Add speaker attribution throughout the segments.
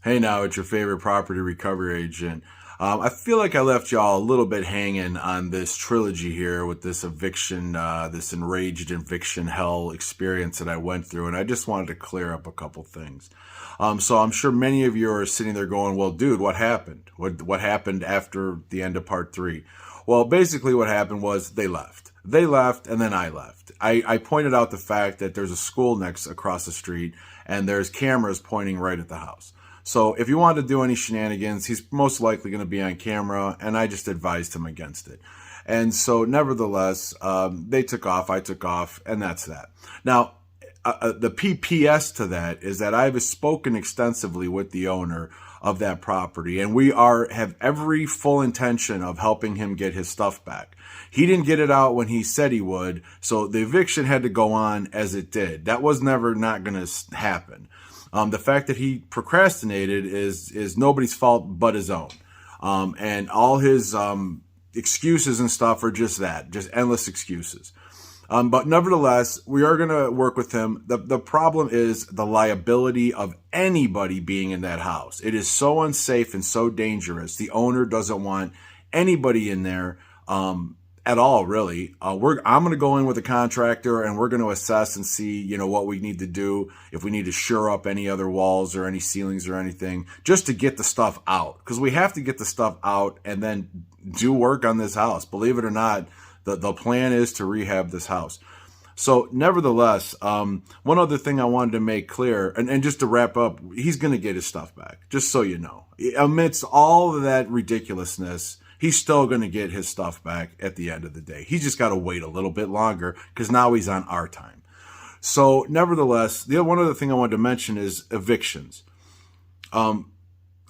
Speaker 1: Hey now, it's your favorite property recovery agent. I feel like I left y'all a little bit hanging on this trilogy here with this eviction, this enraged eviction hell experience that I went through, and I just wanted to clear up a couple things. So I'm sure many of you are sitting there going, "Well, dude, what happened? What happened after the end of part three?" Well, basically, what happened was they left. They left, and then I left. I pointed out the fact that there's a school next across the street, and there's cameras pointing right at the house. So if you want to do any shenanigans, he's most likely going to be on camera, and I just advised him against it. And so nevertheless, they took off, I took off, and that's that. Now, the PPS to that is that I've spoken extensively with the owner of that property, and we have every full intention of helping him get his stuff back. He didn't get it out when he said he would, so the eviction had to go on as it did. That was never not going to happen. The fact that he procrastinated is nobody's fault but his own. And all his excuses and stuff are just that, just endless excuses. But nevertheless, we are going to work with him. The problem is the liability of anybody being in that house. It is so unsafe and so dangerous. The owner doesn't want anybody in there. At all, really. I'm going to go in with a contractor, and we're going to assess and see, what we need to do, if we need to shore up any other walls or any ceilings or anything, just to get the stuff out. Because we have to get the stuff out and then do work on this house. Believe it or not, the plan is to rehab this house. So nevertheless, one other thing I wanted to make clear, and just to wrap up, he's going to get his stuff back, just so you know. Amidst all of that ridiculousness, he's still going to get his stuff back at the end of the day. He's just got to wait a little bit longer because now he's on our time. So nevertheless, one other thing I wanted to mention is evictions. A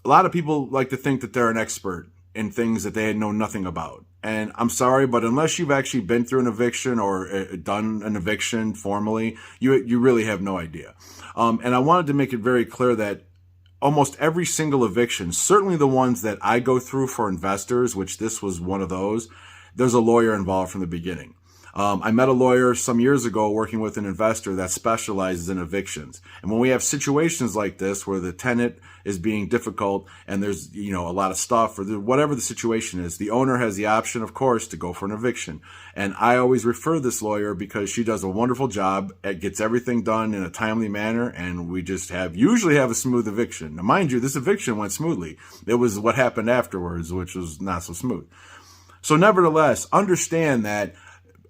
Speaker 1: lot of people like to think that they're an expert in things that they know nothing about. And I'm sorry, but unless you've actually been through an eviction or done an eviction formally, you really have no idea. And I wanted to make it very clear that almost every single eviction, certainly the ones that I go through for investors, which this was one of those, there's a lawyer involved from the beginning. I met a lawyer some years ago working with an investor that specializes in evictions. And when we have situations like this where the tenant is being difficult and there's, a lot of stuff or whatever the situation is, the owner has the option, of course, to go for an eviction. And I always refer this lawyer because she does a wonderful job. It gets everything done in a timely manner, and we just usually have a smooth eviction. Now, mind you, this eviction went smoothly. It was what happened afterwards, which was not so smooth. So nevertheless, understand that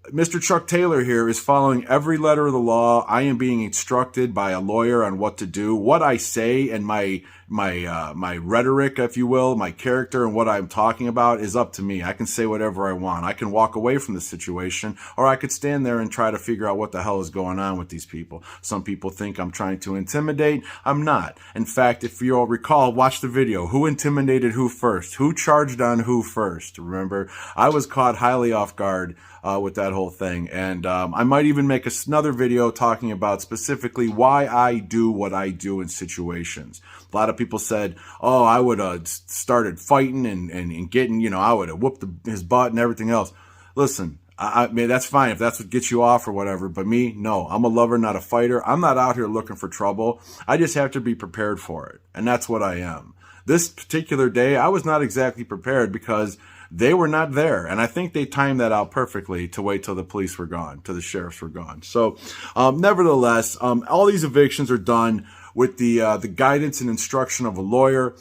Speaker 1: Mr. Chuck Taylor here is following every letter of the law. I am being instructed by a lawyer on what to do. What I say and my rhetoric, if you will, my character and what I'm talking about is up to me. I can say whatever I want. I can walk away from the situation, or I could stand there and try to figure out what the hell is going on with these people. Some people think I'm trying to intimidate. I'm not. In fact, if you all recall, watch the video. Who intimidated who first? Who charged on who first? Remember, I was caught highly off guard with that whole thing. And I might even make another video talking about specifically why I do what I do in situations. A lot of people said, oh, I would have started fighting and getting, I would have whooped his butt and everything else. Listen, I mean, that's fine if that's what gets you off or whatever. But me, no, I'm a lover, not a fighter. I'm not out here looking for trouble. I just have to be prepared for it. And that's what I am. This particular day, I was not exactly prepared because they were not there. And I think they timed that out perfectly to wait till the police were gone, till the sheriffs were gone. So nevertheless, all these evictions are done with the guidance and instruction of a lawyer.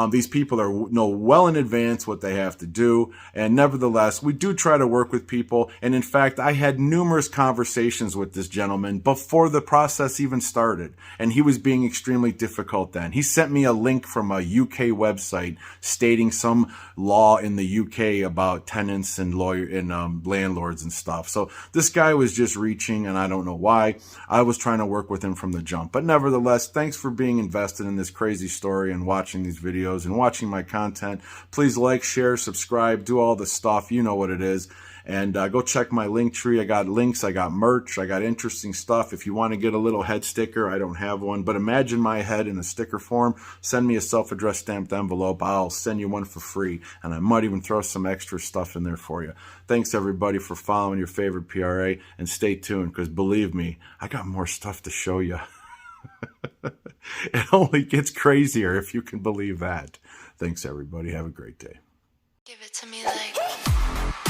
Speaker 1: These people know well in advance what they have to do. And nevertheless, we do try to work with people. And in fact, I had numerous conversations with this gentleman before the process even started. And he was being extremely difficult then. He sent me a link from a UK website stating some law in the UK about tenants and landlords and stuff. So this guy was just reaching, and I don't know why. I was trying to work with him from the jump. But nevertheless, thanks for being invested in this crazy story and watching these videos and watching my content. Please like, share, subscribe, do all the stuff. You know what it is. And go check my link tree. I got links, I got merch, I got interesting stuff. If you want to get a little head sticker, I don't have one, but imagine my head in a sticker form. Send me a self-addressed stamped envelope. I'll send you one for free, and I might even throw some extra stuff in there for you. Thanks everybody for following your favorite PRA, and stay tuned because believe me, I got more stuff to show you. It only gets crazier if you can believe that. Thanks, everybody. Have a great day.
Speaker 2: Give it to me like